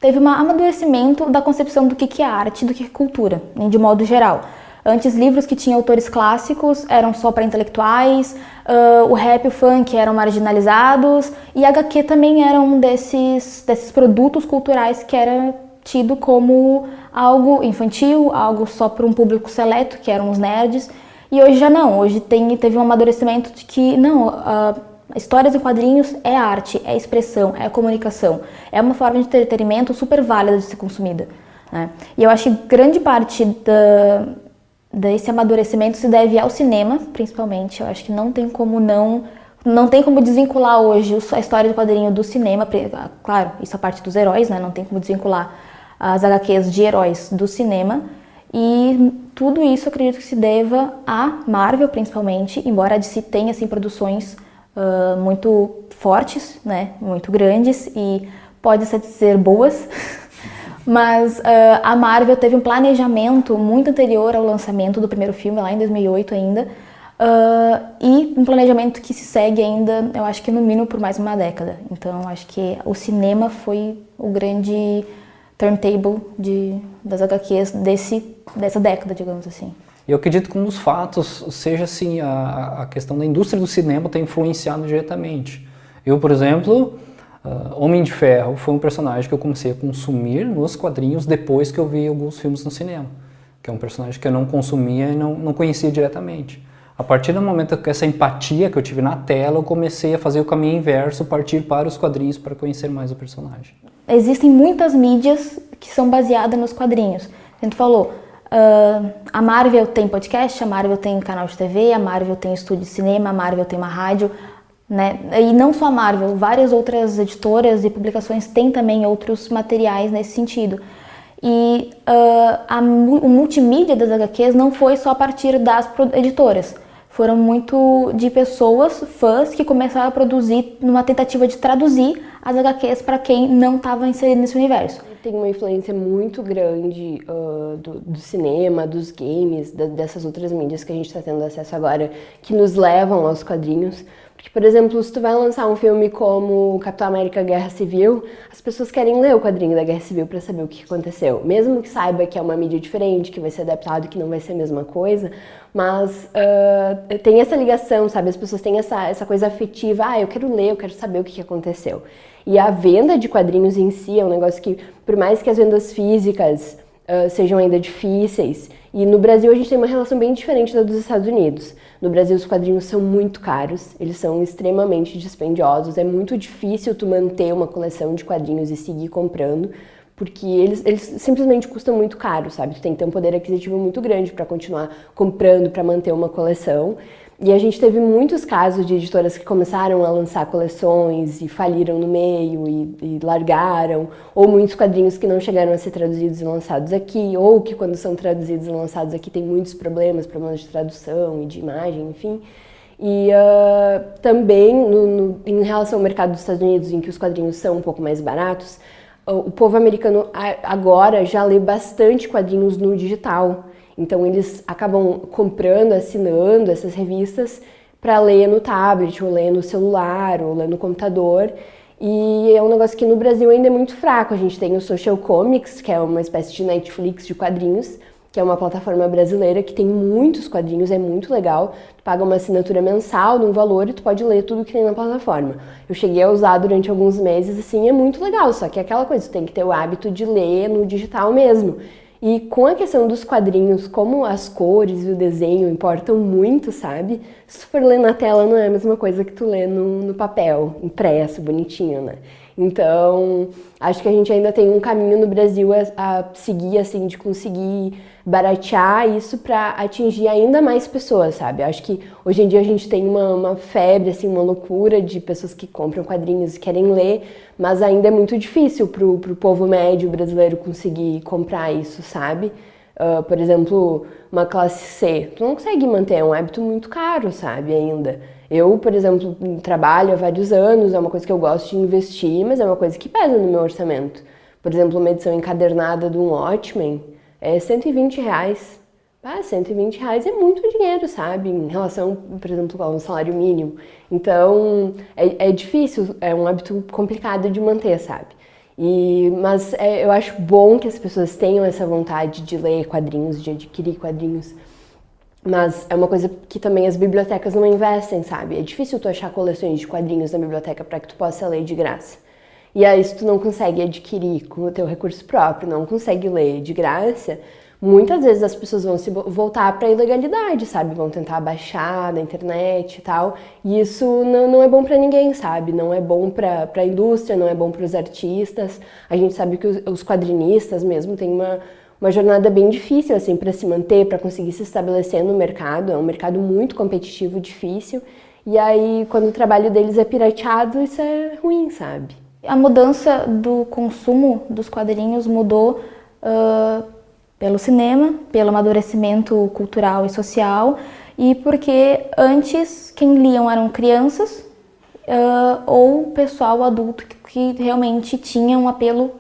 teve um amadurecimento da concepção do que é arte, do que é cultura, de modo geral. Antes, livros que tinham autores clássicos eram só para intelectuais, o rap e o funk eram marginalizados, e a HQ também era um desses produtos culturais que era tido como algo infantil, algo só para um público seleto, que eram os nerds. E hoje já não, hoje teve um amadurecimento de que não, histórias em quadrinhos é arte, é expressão, é comunicação, é uma forma de entretenimento super válida de ser consumida, né? E eu acho que grande parte desse amadurecimento se deve ao cinema, principalmente. Eu acho que não tem como desvincular hoje a história do quadrinho do cinema. Claro, isso é a parte dos heróis, né? Não tem como desvincular as HQs de heróis do cinema. E tudo isso eu acredito que se deva à Marvel, principalmente, embora a DC tenha assim, produções muito fortes, né? Muito grandes e pode ser boas. Mas a Marvel teve um planejamento muito anterior ao lançamento do primeiro filme, lá em 2008 ainda, e um planejamento que se segue ainda, eu acho que no mínimo por mais uma década. Então, eu acho que o cinema foi o grande turntable das HQs dessa década, digamos assim. Eu acredito que um dos fatos seja assim, a questão da indústria do cinema ter influenciado diretamente. Eu, por exemplo, Homem de Ferro foi um personagem que eu comecei a consumir nos quadrinhos depois que eu vi alguns filmes no cinema, que é um personagem que eu não consumia e não conhecia diretamente. A partir do momento que essa empatia que eu tive na tela, eu comecei a fazer o caminho inverso, partir para os quadrinhos para conhecer mais o personagem. Existem muitas mídias que são baseadas nos quadrinhos. A gente falou, a Marvel tem podcast, a Marvel tem canal de TV, a Marvel tem estúdio de cinema, a Marvel tem uma rádio, né? E não só a Marvel, várias outras editoras e publicações têm também outros materiais nesse sentido. E o multimídia das HQs não foi só a partir das editoras. Foram muito de pessoas, fãs, que começaram a produzir numa tentativa de traduzir as HQs para quem não estava inserido nesse universo. Tem uma influência muito grande do cinema, dos games, dessas outras mídias que a gente está tendo acesso agora, que nos levam aos quadrinhos. Porque, por exemplo, se tu vai lançar um filme como Capitão América Guerra Civil, as pessoas querem ler o quadrinho da Guerra Civil para saber o que aconteceu. Mesmo que saiba que é uma mídia diferente, que vai ser adaptado, que não vai ser a mesma coisa, mas tem essa ligação, sabe? As pessoas têm essa coisa afetiva, eu quero ler, eu quero saber o que aconteceu. E a venda de quadrinhos em si é um negócio que, por mais que as vendas físicas sejam ainda difíceis, e no Brasil a gente tem uma relação bem diferente da dos Estados Unidos. No Brasil os quadrinhos são muito caros, eles são extremamente dispendiosos, é muito difícil tu manter uma coleção de quadrinhos e seguir comprando, porque eles simplesmente custam muito caro, sabe? Tu tem que ter um poder aquisitivo muito grande para continuar comprando, para manter uma coleção. E a gente teve muitos casos de editoras que começaram a lançar coleções e faliram no meio e largaram, ou muitos quadrinhos que não chegaram a ser traduzidos e lançados aqui, ou que quando são traduzidos e lançados aqui tem muitos problemas de tradução e de imagem, enfim. E também em relação ao mercado dos Estados Unidos, em que os quadrinhos são um pouco mais baratos, o povo americano agora já lê bastante quadrinhos no digital. Então eles acabam comprando, assinando essas revistas para ler no tablet, ou ler no celular, ou ler no computador. E é um negócio que no Brasil ainda é muito fraco. A gente tem o Social Comics, que é uma espécie de Netflix de quadrinhos, que é uma plataforma brasileira que tem muitos quadrinhos, é muito legal. Tu paga uma assinatura mensal de um valor e tu pode ler tudo que tem na plataforma. Eu cheguei a usar durante alguns meses, assim, é muito legal, só que é aquela coisa, tu tem que ter o hábito de ler no digital mesmo. E com a questão dos quadrinhos, como as cores e o desenho importam muito, sabe? Se tu for ler na tela não é a mesma coisa que tu lê no papel, impresso, bonitinho, né? Então, acho que a gente ainda tem um caminho no Brasil a seguir, assim, de conseguir baratear isso para atingir ainda mais pessoas, sabe? Acho que hoje em dia a gente tem uma febre, assim, uma loucura de pessoas que compram quadrinhos e querem ler, mas ainda é muito difícil pro povo médio brasileiro conseguir comprar isso, sabe? Por exemplo, uma classe C, tu não consegue manter, é um hábito muito caro, sabe, ainda. Eu, por exemplo, trabalho há vários anos, é uma coisa que eu gosto de investir, mas é uma coisa que pesa no meu orçamento. Por exemplo, uma edição encadernada de um Watchmen é R$120. R$120 é muito dinheiro, sabe? Em relação, por exemplo, a um salário mínimo. Então, é difícil, é um hábito complicado de manter, sabe? Mas eu acho bom que as pessoas tenham essa vontade de ler quadrinhos, de adquirir quadrinhos. Mas é uma coisa que também as bibliotecas não investem, sabe? É difícil tu achar coleções de quadrinhos na biblioteca para que tu possa ler de graça. E aí, se tu não consegue adquirir com o teu recurso próprio, não consegue ler de graça, muitas vezes as pessoas vão se voltar para a ilegalidade, sabe? Vão tentar baixar na internet e tal. E isso não é bom para ninguém, sabe? Não é bom para a indústria, não é bom para os artistas. A gente sabe que os quadrinistas mesmo têm uma jornada bem difícil, assim, para se manter, para conseguir se estabelecer no mercado. É um mercado muito competitivo, difícil. E aí, quando o trabalho deles é pirateado, isso é ruim, sabe? A mudança do consumo dos quadrinhos mudou pelo cinema, pelo amadurecimento cultural e social, e porque antes quem liam eram crianças ou pessoal adulto que realmente tinha um apelo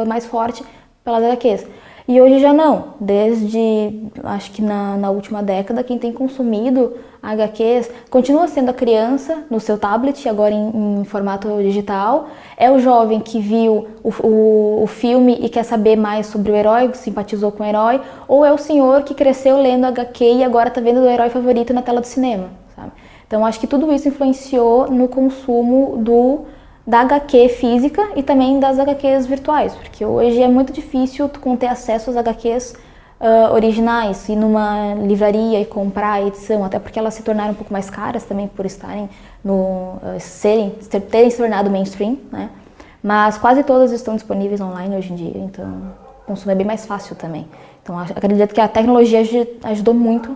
mais forte pelas HQs. E hoje já não, desde acho que na última década quem tem consumido HQs continua sendo a criança no seu tablet, agora em formato digital, é o jovem que viu o filme e quer saber mais sobre o herói, simpatizou com o herói, ou é o senhor que cresceu lendo HQ e agora está vendo o herói favorito na tela do cinema, sabe? Então acho que tudo isso influenciou no consumo da HQ física e também das HQs virtuais, porque hoje é muito difícil tu ter acesso às HQs originais, ir numa livraria e comprar a edição, até porque elas se tornaram um pouco mais caras também por estarem terem se tornado mainstream, né? Mas quase todas estão disponíveis online hoje em dia, então o consumo é bem mais fácil também. Então acredito que a tecnologia ajudou muito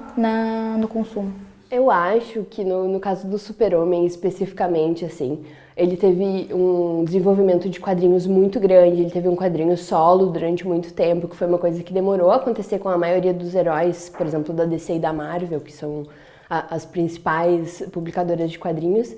no consumo. Eu acho que no caso do Super-Homem especificamente, assim, ele teve um desenvolvimento de quadrinhos muito grande, ele teve um quadrinho solo durante muito tempo, que foi uma coisa que demorou a acontecer com a maioria dos heróis, por exemplo, da DC e da Marvel, que são as principais publicadoras de quadrinhos.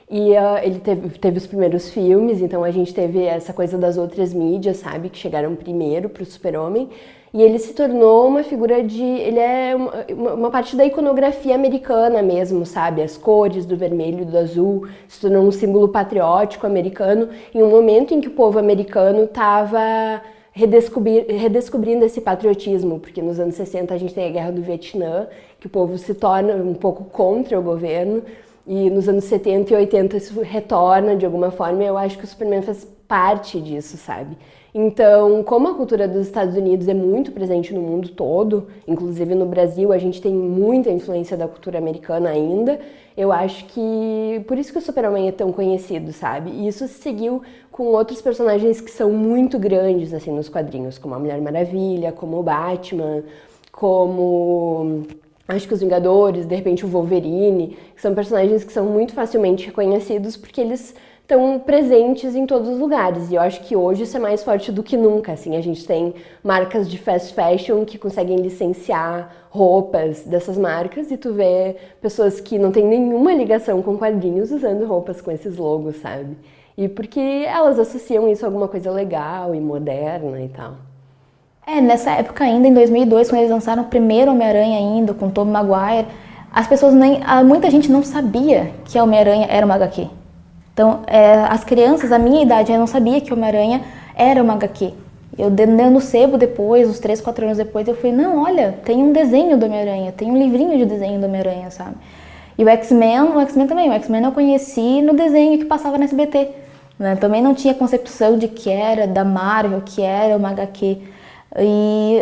E ele teve os primeiros filmes, então a gente teve essa coisa das outras mídias, sabe, que chegaram primeiro para o Super-Homem. E ele se tornou uma figura ele é uma parte da iconografia americana mesmo, sabe? As cores do vermelho e do azul, se tornou um símbolo patriótico americano em um momento em que o povo americano estava redescobrindo esse patriotismo, porque nos anos 60 a gente tem a Guerra do Vietnã, que o povo se torna um pouco contra o governo, e nos anos 70 e 80 isso retorna de alguma forma, e eu acho que o Superman faz parte disso, sabe? Então, como a cultura dos Estados Unidos é muito presente no mundo todo, inclusive no Brasil, a gente tem muita influência da cultura americana ainda, eu acho que por isso que o Super-Homem é tão conhecido, sabe? E isso se seguiu com outros personagens que são muito grandes, assim, nos quadrinhos, como a Mulher Maravilha, como o Batman, como acho que os Vingadores, de repente o Wolverine, que são personagens que são muito facilmente reconhecidos porque eles estão presentes em todos os lugares. E eu acho que hoje isso é mais forte do que nunca. Assim, a gente tem marcas de fast fashion que conseguem licenciar roupas dessas marcas e tu vê pessoas que não têm nenhuma ligação com quadrinhos usando roupas com esses logos, sabe? E porque elas associam isso a alguma coisa legal e moderna e tal. Nessa época ainda, em 2002, quando eles lançaram o primeiro Homem-Aranha ainda, com Tobey Maguire, as pessoas muita gente não sabia que a Homem-Aranha era uma HQ. Então, as crianças, a minha idade, eu não sabia que o Homem-Aranha era uma HQ. Eu dando sebo depois, uns 3, 4 anos depois, eu falei, não, olha, tem um desenho do Homem-Aranha, tem um livrinho de desenho do Homem-Aranha, sabe? E o X-Men também, o X-Men eu conheci no desenho que passava na SBT. Né? Também não tinha concepção de que era da Marvel, que era uma HQ. E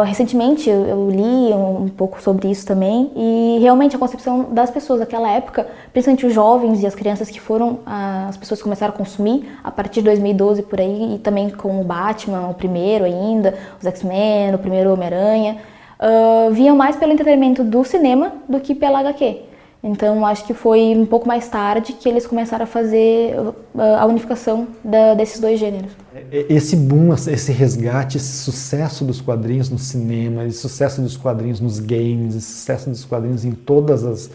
recentemente eu li um pouco sobre isso também e realmente a concepção das pessoas daquela época, principalmente os jovens e as crianças que foram as pessoas que começaram a consumir a partir de 2012 por aí, e também com o Batman, o primeiro ainda, os X-Men, o primeiro Homem-Aranha, vinham mais pelo entretenimento do cinema do que pela HQ. Então acho que foi um pouco mais tarde que eles começaram a fazer a unificação desses dois gêneros. Esse boom, esse resgate, esse sucesso dos quadrinhos no cinema, esse sucesso dos quadrinhos nos games, esse sucesso dos quadrinhos em todas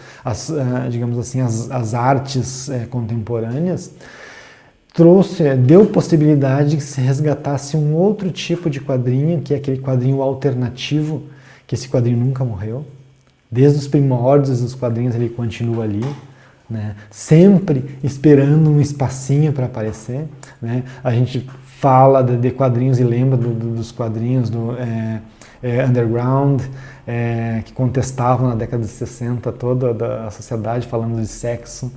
digamos assim, as artes contemporâneas, deu possibilidade de que se resgatasse um outro tipo de quadrinho, que é aquele quadrinho alternativo, que esse quadrinho nunca morreu. Desde os primórdios dos quadrinhos ele continua ali. né? Sempre esperando um espacinho para aparecer, né? A gente fala de quadrinhos e lembra dos quadrinhos do underground, que contestavam na década de 60 toda a sociedade falando de sexo,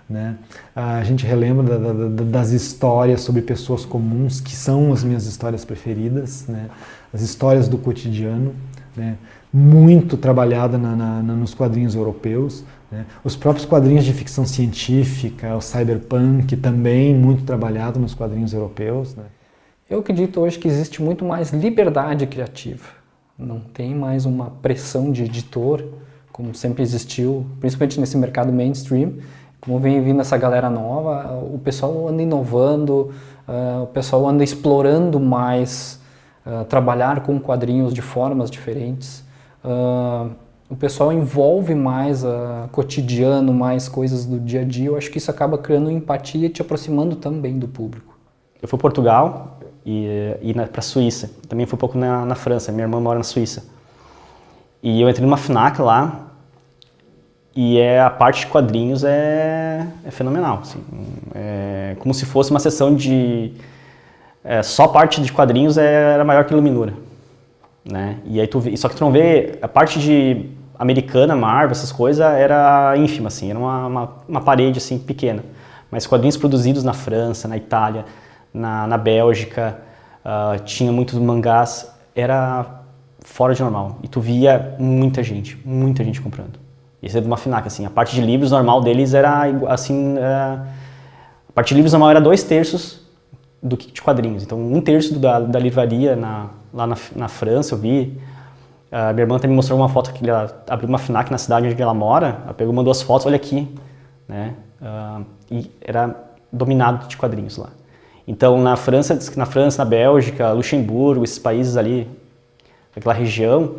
né? A gente relembra das histórias sobre pessoas comuns, que são as minhas histórias preferidas, né? As histórias do cotidiano, né? Muito trabalhada nos quadrinhos europeus, né? Os próprios quadrinhos de ficção científica, o cyberpunk, também muito trabalhado nos quadrinhos europeus, né? Eu acredito hoje que existe muito mais liberdade criativa. Não tem mais uma pressão de editor, como sempre existiu, principalmente nesse mercado mainstream. Como vem vindo essa galera nova, o pessoal anda inovando, o pessoal anda explorando mais, trabalhar com quadrinhos de formas diferentes. O pessoal envolve mais cotidiano, mais coisas do dia a dia. Eu acho que isso acaba criando empatia e te aproximando também do público. Eu fui para Portugal e para a Suíça. Também fui um pouco na França, minha irmã mora na Suíça. E eu entrei numa FNAC lá, e a parte de quadrinhos é fenomenal. Assim. É como se fosse uma sessão de... só a parte de quadrinhos era maior que Iluminura. Né? E aí só que tu não vê... A parte de americana, Marvel, essas coisas, era ínfima, assim. Era uma parede assim, pequena. Mas quadrinhos produzidos na França, na Itália, na Bélgica, tinha muitos mangás, era fora de normal. E tu via muita gente comprando. Isso é de uma FNAC, assim. A parte de livros normal deles era, assim... a parte de livros normal era 2/3 do que de quadrinhos. Então, 1/3 da livraria lá na França, eu vi. Minha irmã também me mostrou uma foto que ela abriu uma FNAC na cidade onde ela mora. Ela pegou, mandou as fotos, olha aqui. Né? E era dominado de quadrinhos lá. Então, na França, na Bélgica, Luxemburgo, esses países ali, aquela região...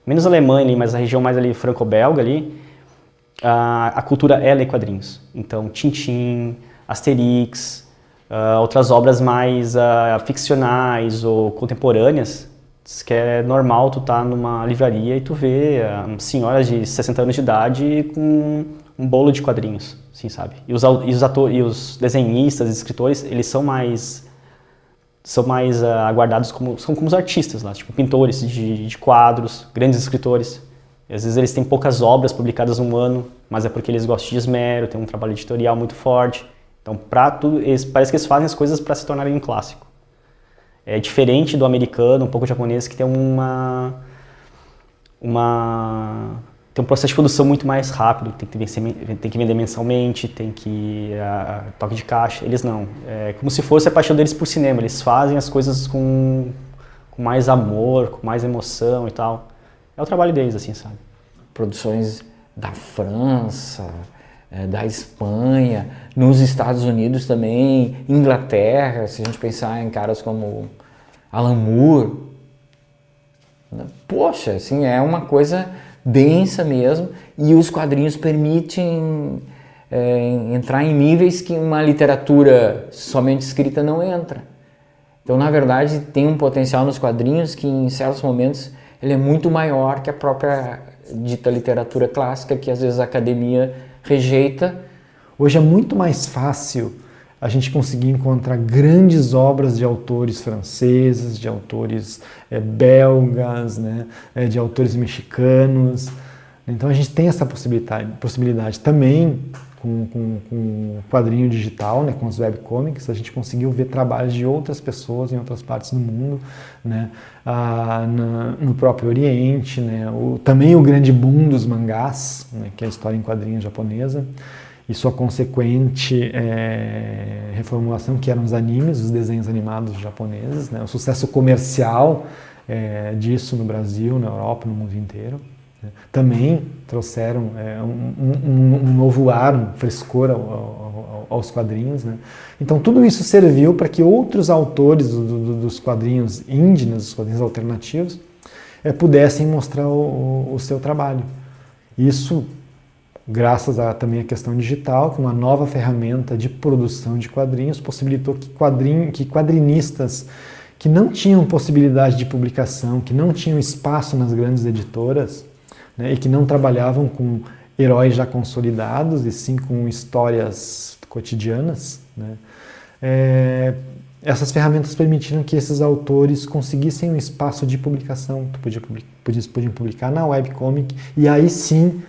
menos a Alemanha ali, mas a região mais ali franco-belga ali, a cultura é ler quadrinhos. Então, Tintin, Asterix, outras obras mais ficcionais ou contemporâneas, que é normal tu estar numa livraria e tu ver senhoras de 60 anos de idade com um bolo de quadrinhos, assim, sabe? E os desenhistas, escritores, eles são mais aguardados são como os artistas lá, tipo pintores de quadros, grandes escritores. E às vezes eles têm poucas obras publicadas no ano, mas é porque eles gostam de esmero, tem um trabalho editorial muito forte. Então, parece que eles fazem as coisas para se tornarem um clássico. É diferente do americano, um pouco japonês, que tem tem um processo de produção muito mais rápido, tem que vender mensalmente, tem que toque de caixa. Eles não. É como se fosse a paixão deles por cinema. Eles fazem as coisas com mais amor, com mais emoção e tal. É o trabalho deles, assim, sabe? Produções da França, da Espanha, nos Estados Unidos também, Inglaterra, se a gente pensar em caras como Alan Moore. Poxa, assim, é uma coisa densa mesmo, e os quadrinhos permitem entrar em níveis que uma literatura somente escrita não entra. Então, na verdade, tem um potencial nos quadrinhos que, em certos momentos, ele é muito maior que a própria dita literatura clássica, que às vezes a academia rejeita. Hoje é muito mais fácil a gente conseguir encontrar grandes obras de autores franceses, de autores belgas, né, de autores mexicanos. Então a gente tem essa possibilidade também com o quadrinho digital, né, com os webcomics. A gente conseguiu ver trabalhos de outras pessoas em outras partes do mundo, né, no próprio Oriente, né, também o grande boom dos mangás, né, que é a história em quadrinhos japonesa, e sua consequente reformulação, que eram os animes, os desenhos animados japoneses, né? O sucesso comercial disso no Brasil, na Europa, no mundo inteiro, né? Também trouxeram um novo ar, um frescor aos quadrinhos, né? Então tudo isso serviu para que outros autores dos quadrinhos indígenas, dos quadrinhos alternativos, pudessem mostrar o seu trabalho. Isso graças também à questão digital, que uma nova ferramenta de produção de quadrinhos possibilitou que quadrinistas que não tinham possibilidade de publicação, que não tinham espaço nas grandes editoras, né, e que não trabalhavam com heróis já consolidados, e sim com histórias cotidianas, né? Essas ferramentas permitiram que esses autores conseguissem um espaço de publicação. Podiam publicar na webcomic, e aí sim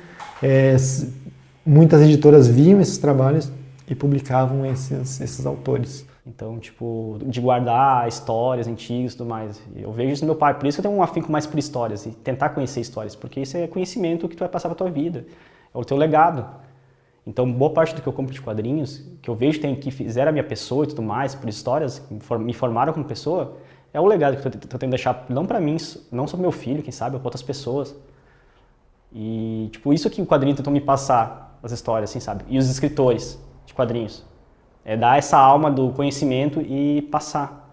muitas editoras viam esses trabalhos e publicavam esses autores. Então, tipo, de guardar histórias antigas e tudo mais. Eu vejo isso no meu pai, por isso eu tenho um afinco mais por histórias, e tentar conhecer histórias, porque isso é conhecimento que tu vai passar pra tua vida, é o teu legado. Então, boa parte do que eu compro de quadrinhos, que eu vejo que fizeram a minha pessoa e tudo mais, por histórias, que me formaram como pessoa, é o legado que eu tô tentando deixar, não pra mim, não só pro meu filho, quem sabe, ou pra outras pessoas. E, tipo, isso que o quadrinho tentou me passar, as histórias, assim, sabe? E os escritores de quadrinhos. É dar essa alma do conhecimento e passar.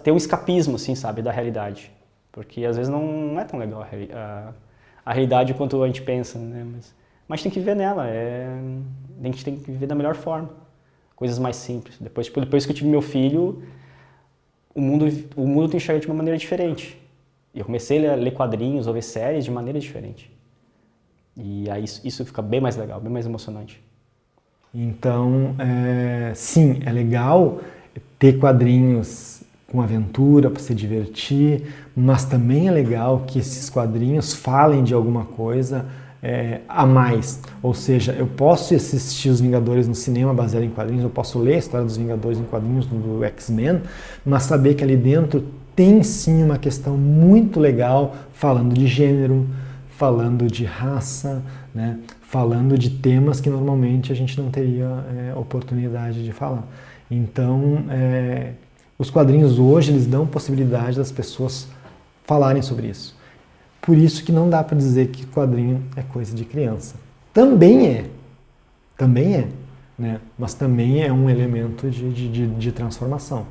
Ter um escapismo, assim, sabe, da realidade. Porque às vezes não é tão legal a realidade quanto a gente pensa, né? Mas tem que viver nela, a gente tem que viver da melhor forma. Coisas mais simples. Depois que eu tive meu filho, o mundo eu enxerguei de uma maneira diferente. E eu comecei a ler quadrinhos ou ver séries de maneira diferente. E aí isso fica bem mais legal, bem mais emocionante. Então, sim, é legal ter quadrinhos com aventura para se divertir, mas também é legal que esses quadrinhos falem de alguma coisa a mais. Ou seja, eu posso assistir Os Vingadores no cinema baseado em quadrinhos, eu posso ler a história dos Vingadores em quadrinhos do X-Men, mas saber que ali dentro tem sim uma questão muito legal falando de gênero, falando de raça, né? Falando de temas que normalmente a gente não teria oportunidade de falar. Então, os quadrinhos hoje eles dão possibilidade das pessoas falarem sobre isso. Por isso que não dá para dizer que quadrinho é coisa de criança. Também é, né? Mas também é um elemento de transformação.